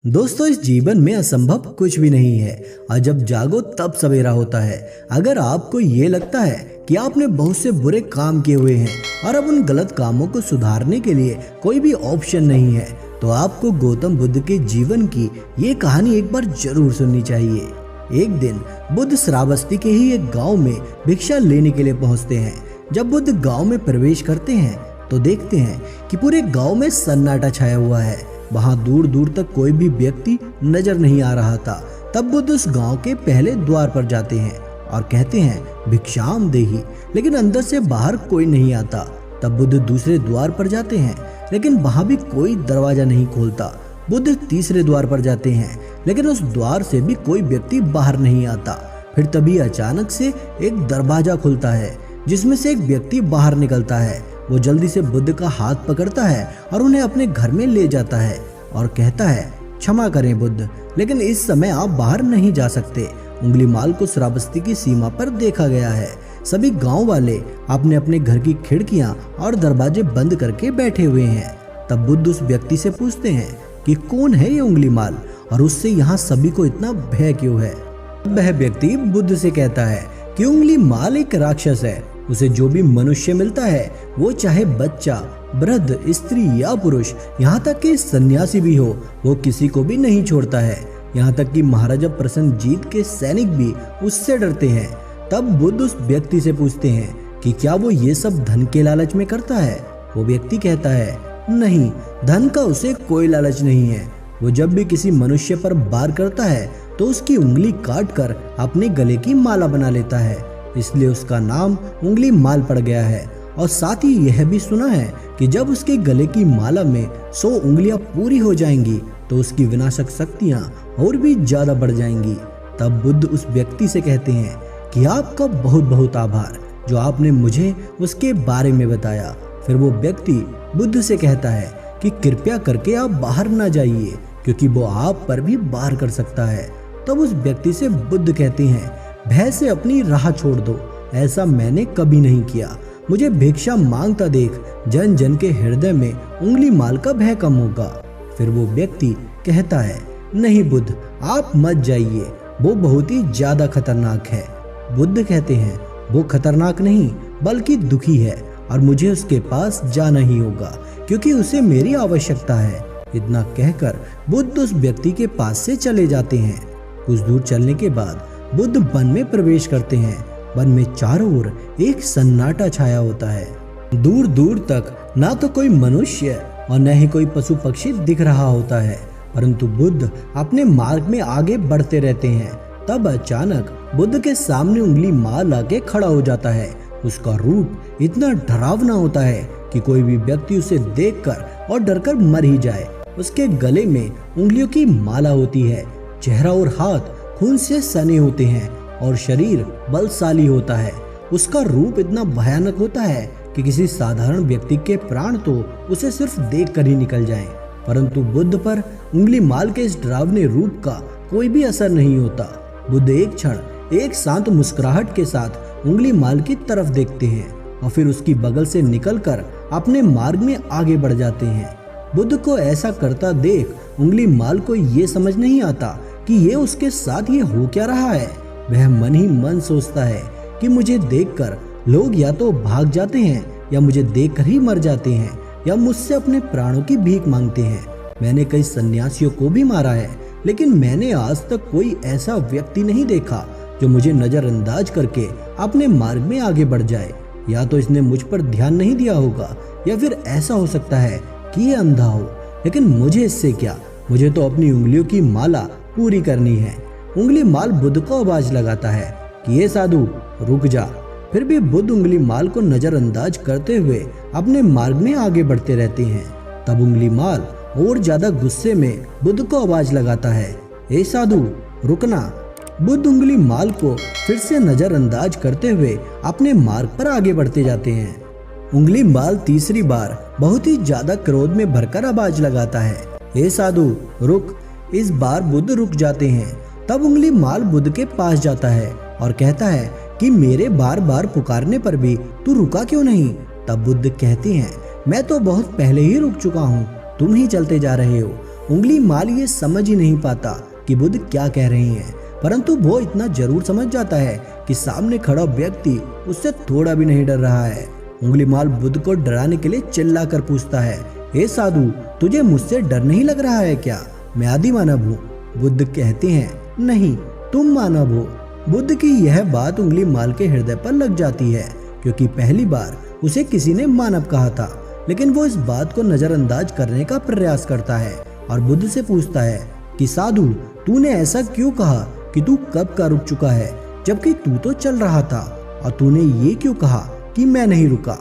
दोस्तों, इस जीवन में असंभव कुछ भी नहीं है और जब जागो तब सवेरा होता है। अगर आपको ये लगता है कि आपने बहुत से बुरे काम किए हुए हैं और अब उन गलत कामों को सुधारने के लिए कोई भी ऑप्शन नहीं है, तो आपको गौतम बुद्ध के जीवन की ये कहानी एक बार जरूर सुननी चाहिए। एक दिन बुद्ध श्रावस्ती के ही एक गांव में भिक्षा लेने के लिए पहुंचते हैं। जब बुद्ध गांव में प्रवेश करते हैं तो देखते हैं कि पूरे गांव में सन्नाटा छाया हुआ है। वहां दूर दूर तक कोई भी व्यक्ति नजर नहीं आ रहा था। तब बुद्ध उस गांव के पहले द्वार पर जाते हैं और कहते हैं भिक्षाम देहि, लेकिन अंदर से बाहर कोई नहीं आता। तब बुद्ध दूसरे द्वार पर जाते हैं, लेकिन वहां भी कोई दरवाजा नहीं खोलता। बुद्ध तीसरे द्वार पर जाते हैं, लेकिन उस द्वार से भी कोई व्यक्ति बाहर नहीं आता। फिर तभी अचानक से एक दरवाजा खुलता है, जिसमें से एक व्यक्ति बाहर निकलता है। वो जल्दी से बुद्ध का हाथ पकड़ता है और उन्हें अपने घर में ले जाता है और कहता है, क्षमा करें बुद्ध, लेकिन इस समय आप बाहर नहीं जा सकते। उंगलीमाल को श्रावस्ती की सीमा पर देखा गया है। सभी गांव वाले अपने अपने घर की खिड़कियां और दरवाजे बंद करके बैठे हुए हैं। तब बुद्ध उस व्यक्ति से पूछते हैं कि कौन है ये उंगलीमाल और उससे यहाँ सभी को इतना भय क्यों है। वह व्यक्ति बुद्ध से कहता है कि उंगलीमाल एक राक्षस है। उसे जो भी मनुष्य मिलता है, वो चाहे बच्चा, वृद्ध, स्त्री या पुरुष, यहाँ तक कि सन्यासी भी हो, वो किसी को भी नहीं छोड़ता है। यहाँ तक कि महाराजा प्रसन्नजीत के सैनिक भी उससे डरते हैं। तब बुद्ध उस व्यक्ति से पूछते हैं कि क्या वो ये सब धन के लालच में करता है। वो व्यक्ति कहता है, नहीं, धन का उसे कोई लालच नहीं है। वो जब भी किसी मनुष्य पर वार करता है तो उसकी उंगली काट कर अपने गले की माला बना लेता है, इसलिए उसका नाम उंगलीमाल पड़ गया है। और साथ ही यह भी सुना है कि जब उसके गले की माला में 100 उंगलियां पूरी हो जाएंगी तो उसकी विनाशक शक्तियां और भी ज्यादा बढ़ जाएंगी। तब बुद्ध उस व्यक्ति से कहते हैं कि आपका बहुत बहुत आभार जो आपने मुझे उसके बारे में बताया। फिर वो व्यक्ति बुद्ध से कहता है कि कृपया करके आप बाहर ना जाइए, क्योंकि वो आप पर भी वार कर सकता है। तब उस व्यक्ति से बुद्ध कहते हैं, भय से अपनी राह छोड़ दो, ऐसा मैंने कभी नहीं किया। मुझे भिक्षा मांगता देख जन जन के हृदय में उंगलीमाल का भय कम होगा। फिर वो व्यक्ति कहता है, नहीं बुद्ध, आप मत जाइए, वो बहुत ही ज्यादा खतरनाक है। बुद्ध कहते हैं, वो खतरनाक नहीं बल्कि दुखी है और मुझे उसके पास जाना ही होगा, क्योंकि उसे मेरी आवश्यकता है। इतना कहकर बुद्ध उस व्यक्ति के पास से चले जाते हैं। कुछ दूर चलने के बाद बुद्ध वन में प्रवेश करते हैं। वन में चारों ओर एक सन्नाटा छाया होता है। दूर दूर तक ना तो कोई मनुष्य और न ही कोई पशु पक्षी दिख रहा होता है, परंतु बुद्ध अपने मार्ग में आगे बढ़ते रहते हैं। तब अचानक बुद्ध के सामने उंगलीमाल आके खड़ा हो जाता है। उसका रूप इतना डरावना होता है कि कोई भी व्यक्ति उसे देखकर और डरकर मर ही जाए। उसके गले में उंगलियों की माला होती है, चेहरा और हाथ खून से सने होते हैं और शरीर बलशाली होता है। उसका रूप इतना भयानक होता है कि किसी साधारण व्यक्ति के प्राण तो उसे सिर्फ देखकर ही निकल जाएं। परंतु बुद्ध पर उंगलीमाल के इस डरावने रूप का कोई भी असर नहीं होता। बुद्ध एक क्षण एक शांत मुस्कुराहट के साथ उंगलीमाल की तरफ देखते हैं और फिर उसकी बगल से निकलकर अपने मार्ग में आगे बढ़ जाते हैं। बुद्ध को ऐसा करता देख उंगलीमाल को ये समझ नहीं आता कि ये उसके साथ ये हो क्या रहा है। वह मन ही मन सोचता है कि मुझे देखकर लोग या तो भाग जाते हैं या मुझे देखकर ही मर जाते हैं या मुझसे अपने प्राणों की भीख मांगते हैं। मैंने कई सन्यासियों को भी मारा है, लेकिन मैंने आज तक कोई ऐसा व्यक्ति नहीं देखा जो मुझे नजरअंदाज करके अपने मार्ग में आगे बढ़ जाए। या तो इसने मुझ पर ध्यान नहीं दिया होगा या फिर ऐसा हो सकता है कि ये अंधा हो, लेकिन मुझे इससे क्या, मुझे तो अपनी उंगलियों की माला पूरी करनी है। उंगलीमाल बुद्ध को आवाज लगाता है कि ये साधु रुक जा। फिर भी बुद्ध उंगलीमाल को नजरअंदाज करते हुए अपने मार्ग में आगे बढ़ते रहते हैं। तब उंगलीमाल और ज्यादा गुस्से में बुद्ध को आवाज लगाता है, ए साधु रुकना। बुद्ध उंगलीमाल को फिर से नजरअंदाज करते हुए अपने मार्ग पर आगे बढ़ते जाते हैं। उंगलीमाल तीसरी बार बहुत ही ज्यादा क्रोध में भरकर आवाज लगाता है, ए साधु रुक। इस बार बुद्ध रुक जाते हैं। तब उंगलीमाल बुद्ध के पास जाता है और कहता है कि मेरे बार बार पुकारने पर भी तू रुका क्यों नहीं। तब बुद्ध कहते हैं, मैं तो बहुत पहले ही रुक चुका हूँ, तुम ही चलते जा रहे हो। उंगली माल ये समझ ही नहीं पाता कि बुद्ध क्या कह रहे हैं, परंतु वो इतना जरूर समझ जाता है कि सामने खड़ा व्यक्ति उससे थोड़ा भी नहीं डर रहा है। उंगली माल बुद्ध को डराने के लिए चिल्लाकर पूछता है, हे साधु, तुझे मुझसे डर नहीं लग रहा है क्या? मैं आदि मानव हूँ। बुद्ध कहते हैं, नहीं, तुम मानव हो। बुद्ध की यह बात उंगली माल के हृदय पर लग जाती है, क्योंकि पहली बार उसे किसी ने मानव कहा था। लेकिन वो इस बात को नजरअंदाज करने का प्रयास करता है और बुद्ध से पूछता है कि साधु, तूने ऐसा क्यों कहा कि तू कब का रुक चुका है, जबकि तू तो चल रहा था, और तूने ये क्यों कहा कि मैं नहीं रुका?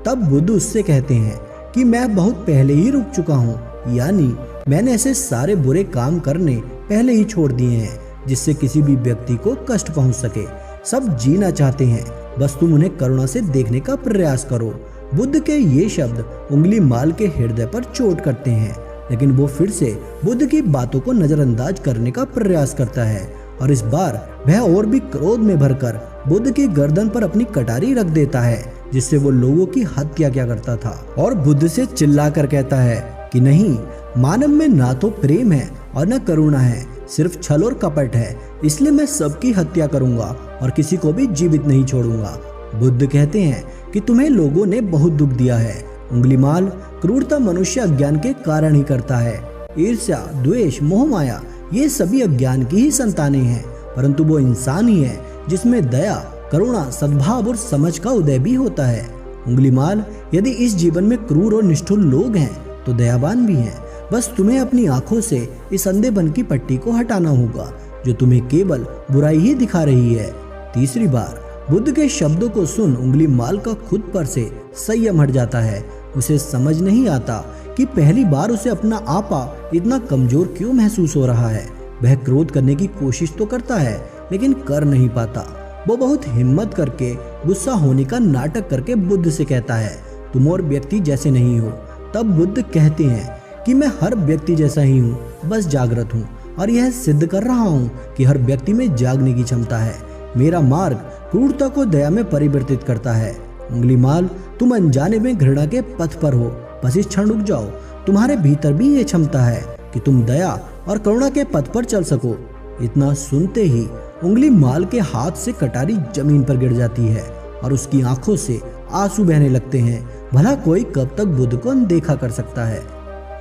तब बुद्ध उससे कहते हैं कि मैं बहुत पहले ही रुक चुका हूँ, यानी मैंने ऐसे सारे बुरे काम करने पहले ही छोड़ दिए हैं जिससे किसी भी व्यक्ति को कष्ट पहुंच सके। सब जीना चाहते हैं, बस तुम उन्हें करुणा से देखने का प्रयास करो। बुद्ध के ये शब्द उंगली माल के हृदय पर चोट करते हैं, लेकिन वो फिर से बुद्ध की बातों को नजरअंदाज करने का प्रयास करता है और इस बार वह और भी क्रोध में भरकर बुद्ध की गर्दन पर अपनी कटारी रख देता है, जिससे वो लोगों की हत्या क्या करता था, और बुद्ध से चिल्लाकर कहता है कि नहीं, मानव में ना तो प्रेम है और न करुणा है, सिर्फ छल और कपट है, इसलिए मैं सबकी हत्या करूंगा और किसी को भी जीवित नहीं छोड़ूंगा। बुद्ध कहते हैं कि तुम्हें लोगों ने बहुत दुख दिया है। उंगली माल, क्रूरता मनुष्य अज्ञान के कारण ही करता है। ईर्ष्या, द्वेष, मोह माया, ये सभी अज्ञान की ही संतानें हैं, परंतु वो इंसान ही है जिसमें दया, करुणा, सद्भाव और समझ का उदय भी होता है। उंगली माल, यदि इस जीवन में क्रूर और निष्ठुर लोग हैं तो दयावान भी हैं। बस तुम्हें अपनी आंखों से इस अंधेपन की पट्टी को हटाना होगा जो तुम्हें केवल बुराई ही दिखा रही है। तीसरी बार बुद्ध के शब्दों को सुन उंगली माल का खुद पर से संयम हट जाता है। उसे समझ नहीं आता कि पहली बार उसे अपना आपा इतना कमजोर क्यों महसूस हो रहा है। वह क्रोध करने की कोशिश तो करता है लेकिन कर नहीं पाता। वो बहुत हिम्मत करके गुस्सा होने का नाटक करके बुद्ध से कहता है, तुम और व्यक्ति जैसे नहीं हो। तब बुद्ध कहते हैं कि मैं हर व्यक्ति जैसा ही हूँ, बस जागृत हूँ और यह सिद्ध कर रहा हूँ कि हर व्यक्ति में जागने की क्षमता है। मेरा मार्ग क्रूरता को दया में परिवर्तित करता है। उंगली माल, तुम अनजाने में घृणा के पथ पर हो, बस इस क्षण रुक जाओ। तुम्हारे भीतर भी ये क्षमता है कि तुम दया और करुणा के पथ पर चल सको। इतना सुनते ही उंगली माल के हाथ से कटारी जमीन पर गिर जाती है और उसकी आंखों से आंसू बहने लगते हैं। भला कोई कब तक बुद्ध को अनदेखा कर सकता है।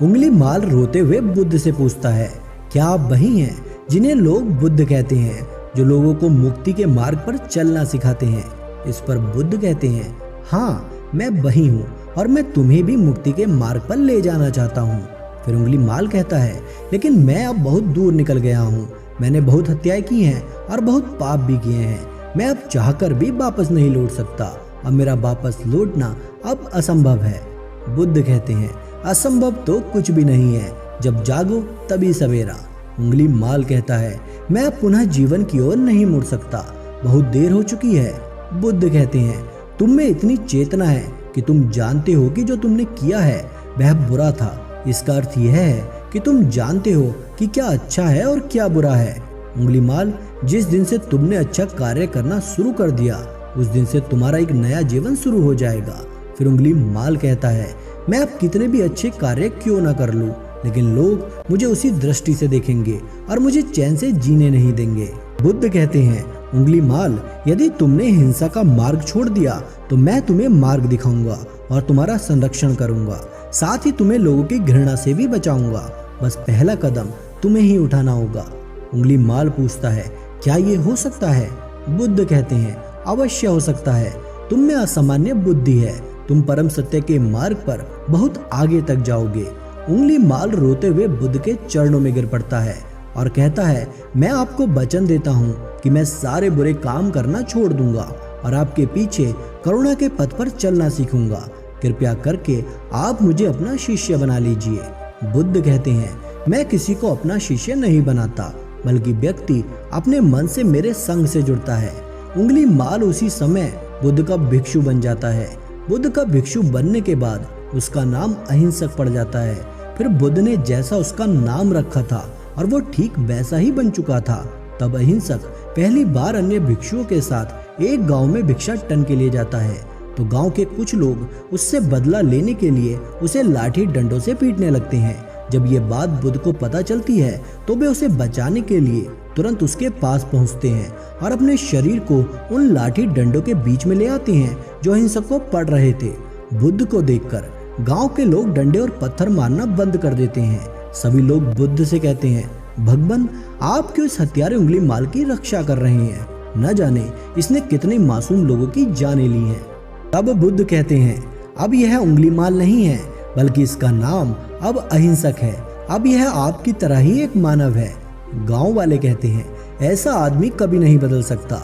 उंगली माल रोते हुए बुद्ध से पूछता है, क्या आप वही हैं जिन्हें लोग बुद्ध कहते हैं, जो लोगों को मुक्ति के मार्ग पर चलना सिखाते हैं? इस पर बुद्ध कहते हैं, हाँ, मैं वही हूँ और मैं तुम्हें भी मुक्ति के मार्ग पर ले जाना चाहता हूँ। फिर उंगली माल कहता है, लेकिन मैं अब बहुत दूर निकल गया हूँ। मैंने बहुत हत्याएं की हैं और बहुत पाप भी किए हैं। मैं अब चाहकर भी वापस नहीं लौट सकता और मेरा वापस लौटना अब असंभव है। बुद्ध कहते हैं, असंभव तो कुछ भी नहीं है, जब जागो तभी सवेरा। उंगली माल कहता है, मैं अब पुनः जीवन की ओर नहीं मुड़ सकता, बहुत देर हो चुकी है। बुद्ध कहते हैं, तुम में इतनी चेतना है कि तुम जानते हो कि जो तुमने किया है वह बुरा था। इसका अर्थ यह है कि तुम जानते हो कि क्या अच्छा है और क्या बुरा है। उंगली माल, जिस दिन से तुमने अच्छा कार्य करना शुरू कर दिया उस दिन से तुम्हारा एक नया जीवन शुरू हो जाएगा। फिर उंगली माल कहता है, मैं अब कितने भी अच्छे कार्य क्यों ना कर लूं, लेकिन लोग मुझे उसी दृष्टि से देखेंगे और मुझे चैन से जीने नहीं देंगे। बुद्ध कहते हैं, उंगली माल, यदि तुमने हिंसा का मार्ग छोड़ दिया तो मैं तुम्हें मार्ग दिखाऊंगा और तुम्हारा संरक्षण करूंगा, साथ ही तुम्हें लोगों की घृणा से भी बचाऊंगा। बस पहला कदम तुम्हें ही उठाना होगा। उंगली माल पूछता है, क्या ये हो सकता है? बुद्ध कहते हैं, अवश्य हो सकता है। तुम में असामान्य बुद्धि है, तुम परम सत्य के मार्ग पर बहुत आगे तक जाओगे। उंगली माल रोते हुए बुद्ध के चरणों में गिर पड़ता है और कहता है, मैं आपको वचन देता हूँ कि मैं सारे बुरे काम करना छोड़ दूंगा और आपके पीछे करुणा के पथ पर चलना सीखूंगा। कृपया करके आप मुझे अपना शिष्य बना लीजिए। बुद्ध कहते हैं, मैं किसी को अपना शिष्य नहीं बनाता, बल्कि व्यक्ति अपने मन से मेरे संग से जुड़ता है। उंगली माल उसी समय बुद्ध का भिक्षु बन जाता है। बुद्ध का भिक्षु बनने के बाद उसका नाम अहिंसक पड़ जाता है। फिर बुद्ध ने जैसा उसका नाम रखा था और वो ठीक वैसा ही बन चुका था। तब अहिंसक पहली बार अन्य भिक्षुओं के साथ एक गांव में भिक्षाटन के लिए जाता है, तो गांव के कुछ लोग उससे बदला लेने के लिए उसे लाठी डंडों से पीटने लगते हैं। जब ये बात बुद्ध को पता चलती है तो वे उसे बचाने के लिए तुरंत उसके पास पहुंचते हैं और अपने शरीर को उन लाठी डंडों के बीच में ले आते हैं जो अहिंसक को पड़ रहे थे। बुद्ध को देखकर गांव के लोग डंडे और पत्थर मारना बंद कर देते हैं। सभी लोग बुद्ध से कहते हैं, भगवान आप क्यों इस हत्यारे उंगली माल की रक्षा कर रहे हैं? न जाने इसने कितने मासूम लोगों की जानें ली हैं। तब बुद्ध कहते हैं, अब यह उंगली माल नहीं है बल्कि इसका नाम अब अहिंसक है। अब यह आपकी तरह ही एक मानव है। गांव वाले कहते हैं, ऐसा आदमी कभी नहीं बदल सकता।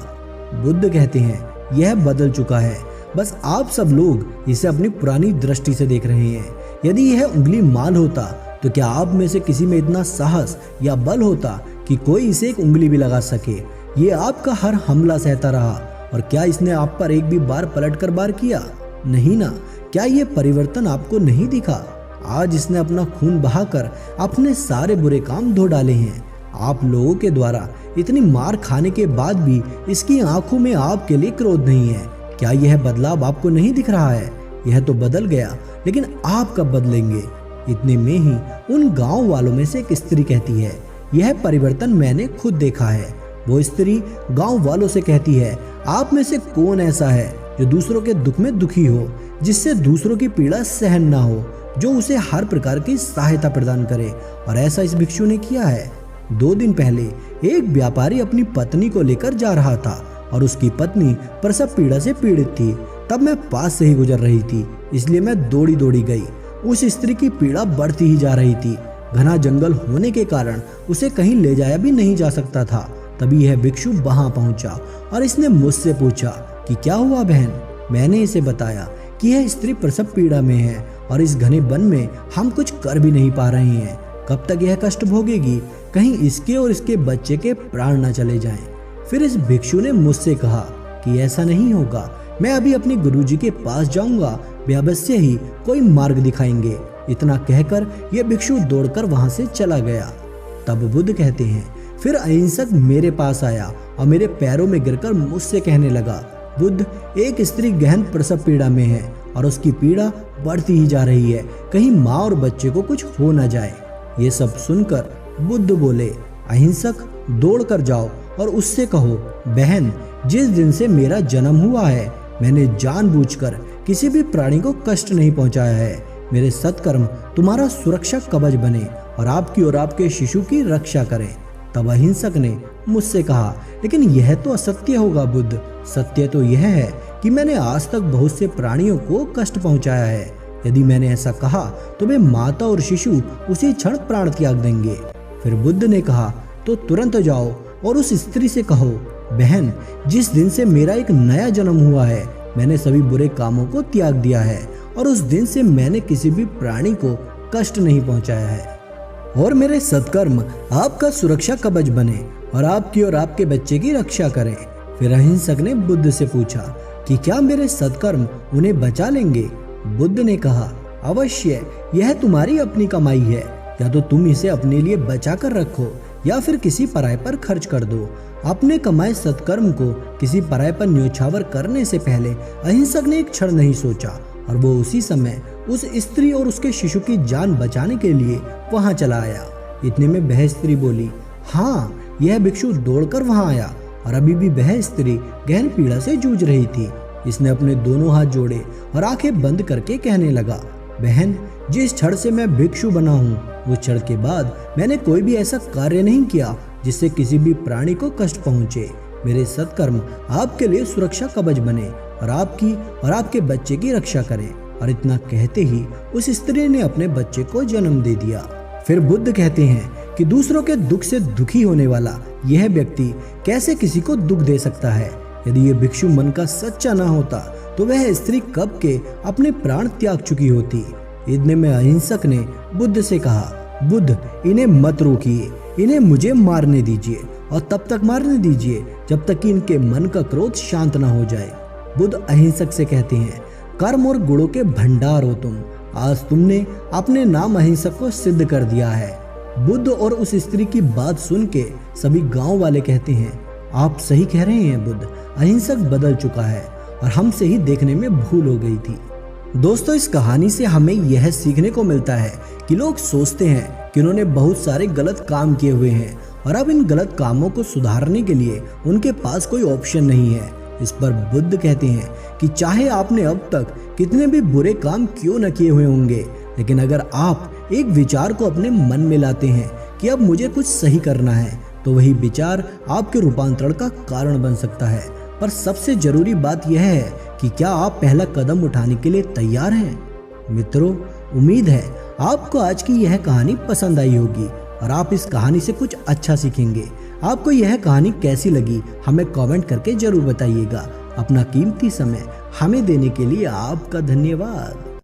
बुद्ध कहते हैं, यह बदल चुका है, बस आप सब लोग इसे अपनी पुरानी दृष्टि से देख रहे हैं। यदि यह उंगली माल होता तो क्या आप में से किसी में इतना साहस या बल होता कि कोई इसे एक उंगली भी लगा सके? ये आपका हर हमला सहता रहा और क्या इसने आप पर एक भी बार पलटकर वार किया? नहीं ना। क्या ये परिवर्तन आपको नहीं दिखा? आज इसने अपना खून बहाकर अपने सारे बुरे काम धो डाले हैं। आप लोगों के द्वारा इतनी मार खाने के बाद भी इसकी आंखों में आपके लिए क्रोध नहीं है। क्या यह बदलाव आपको नहीं दिख रहा है? यह तो बदल गया, लेकिन आप कब बदलेंगे? इतने में ही उन गांव वालों में से एक स्त्री कहती है, यह परिवर्तन मैंने खुद देखा है। वो स्त्री गांव वालों से कहती है, आप में से कौन ऐसा है जो दूसरों के दुख में दुखी हो, जिससे दूसरों की पीड़ा सहन ना हो, जो उसे हर प्रकार की सहायता प्रदान करे? और ऐसा इस भिक्षु ने किया है। 2 दिन पहले एक व्यापारी अपनी पत्नी को लेकर जा रहा था और उसकी पत्नी प्रसव पीड़ा से पीड़ित थी। तब मैं पास से ही गुजर रही थी, इसलिए मैं दौड़ी दौड़ी गई। उस स्त्री की पीड़ा बढ़ती ही जा रही थी। घना जंगल होने के कारण उसे कहीं ले जाया भी नहीं जा सकता था। तभी यह भिक्षु वहां पहुंचा और इसने मुझसे पूछा कि क्या हुआ बहन? मैंने इसे बताया कि यह स्त्री प्रसव पीड़ा में है और इस घने वन में हम कुछ कर भी नहीं पा रहे हैं। कब तक यह कष्ट भोगेगी? कहीं इसके और इसके बच्चे के प्राण न चले जाएं। फिर इस भिक्षु ने मुझसे कहा कि ऐसा नहीं होगा, मैं अभी अपने गुरुजी के पास जाऊंगा, वे अवश्य ही कोई मार्ग दिखाएंगे। इतना कहकर यह भिक्षु दौड़कर वहां से चला गया। तब बुद्ध कहते हैं, फिर अहिंसक मेरे पास आया और मेरे पैरों में गिरकर मुझसे कहने लगा, बुद्ध एक स्त्री गहन प्रसव पीड़ा में है और उसकी पीड़ा बढ़ती ही जा रही है, कहीं माँ और बच्चे को कुछ हो न जाए। ये सब सुनकर बुद्ध बोले, अहिंसक दौड़ कर जाओ और उससे कहो, बहन जिस दिन से मेरा जन्म हुआ है मैंने जानबूझकर किसी भी प्राणी को कष्ट नहीं पहुंचाया है। मेरे सत्कर्म तुम्हारा सुरक्षा कवच बने और आपकी और आपके शिशु की रक्षा करें। तब अहिंसक ने मुझसे कहा, लेकिन यह तो असत्य होगा बुद्ध। सत्य तो यह है कि मैंने आज तक बहुत से प्राणियों को कष्ट पहुंचाया है। यदि मैंने ऐसा कहा तो वे माता और शिशु उसी क्षण प्राण त्याग देंगे। फिर बुद्ध ने कहा, तो तुरंत जाओ और उस स्त्री से कहो, बहन जिस दिन से मेरा एक नया जन्म हुआ है मैंने सभी बुरे कामों को त्याग दिया है और उस दिन से मैंने किसी भी प्राणी को कष्ट नहीं पहुंचाया है और मेरे सत्कर्म आपका सुरक्षा कवच बने और आपकी और आपके बच्चे की रक्षा करें। फिर अहिंसक ने बुद्ध से पूछा कि क्या मेरे सत्कर्म उन्हें बचा लेंगे? बुद्ध ने कहा, अवश्य, यह तुम्हारी अपनी कमाई है, या तो तुम इसे अपने लिए बचा कर रखो या फिर किसी पराये पर खर्च कर दो। अपने कमाए सत्कर्म को किसी पराये पर न्योछावर करने से पहले अहिंसक ने एक क्षण नहीं सोचा और वो उसी समय उस स्त्री और उसके शिशु की जान बचाने के लिए वहां चला आया। इतने में वह स्त्री बोली, हाँ, यह भिक्षु दौड़कर वहां आया और अभी भी वह स्त्री गहन पीड़ा से जूझ रही थी। इसने अपने दोनों हाथ जोड़े और आंखें बंद करके कहने लगा, बहन जिस क्षण से मैं भिक्षु बना हूँ उस क्षण के बाद मैंने कोई भी ऐसा कार्य नहीं किया जिससे किसी भी प्राणी को कष्ट पहुँचे। मेरे सत्कर्म आपके लिए सुरक्षा कवच बने और आपकी और आपके बच्चे की रक्षा करें। और इतना कहते ही उस स्त्री ने अपने बच्चे को जन्म दे दिया। फिर बुद्ध कहते हैं कि दूसरों के दुख से दुखी होने वाला यह व्यक्ति कैसे किसी को दुख दे सकता है? यदि ये भिक्षु मन का सच्चा ना होता तो वह स्त्री कब के अपने प्राण त्याग चुकी होती। इतने में अहिंसक ने बुद्ध से कहा, बुद्ध इन्हें मत रोकिए, इन्हें मुझे मारने दीजिए और तब तक मारने दीजिए जब तक कि इनके मन का क्रोध शांत ना हो जाए। बुद्ध अहिंसक से कहते हैं, कर्म और गुणों के भंडार हो तुम, आज तुमने अपने नाम अहिंसक को सिद्ध कर दिया है। बुद्ध और उस स्त्री की बात सुन के सभी गांव वाले कहते हैं, आप सही कह रहे हैं बुद्ध, अहिंसक बदल चुका है और हमसे ही देखने में भूल हो गई थी। दोस्तों, इस कहानी से हमें यह सीखने को मिलता है कि लोग सोचते हैं कि उन्होंने बहुत सारे गलत काम किए हुए हैं और अब इन गलत कामों को सुधारने के लिए उनके पास कोई ऑप्शन नहीं है। इस पर बुद्ध कहते हैं कि चाहे आपने अब तक कितने भी बुरे काम क्यों न किए हुए होंगे, लेकिन अगर आप एक विचार को अपने मन में लाते हैं कि अब मुझे कुछ सही करना है, तो वही विचार आपके रूपांतरण का कारण बन सकता है। पर सबसे जरूरी बात यह है कि क्या आप पहला कदम उठाने के लिए तैयार हैं? मित्रों, उम्मीद है आपको आज की यह कहानी पसंद आई होगी और आप इस कहानी से कुछ अच्छा सीखेंगे। आपको यह कहानी कैसी लगी हमें कमेंट करके जरूर बताइएगा। अपना कीमती समय हमें देने के लिए आपका धन्यवाद।